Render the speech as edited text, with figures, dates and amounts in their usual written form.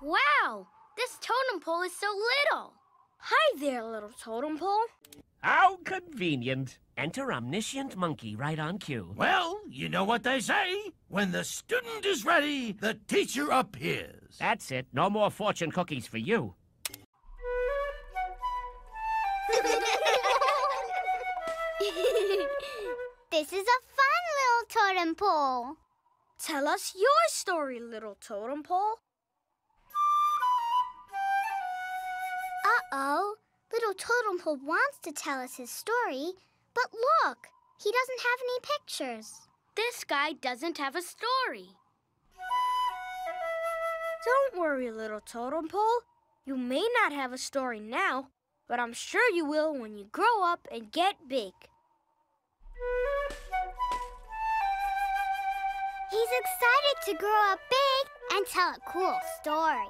Wow, this totem pole is so little. Hi there, little totem pole. How convenient. Enter omniscient monkey right on cue. Well, you know what they say. When the student is ready, the teacher appears. That's it. No more fortune cookies for you. This is a fun little totem pole. Tell us your story, little totem pole. Uh-oh. Little totem pole wants to tell us his story, but look, he doesn't have any pictures. This guy doesn't have a story. Don't worry, little totem pole. You may not have a story now, but I'm sure you will when you grow up and get big. He's excited to grow up big and tell a cool story.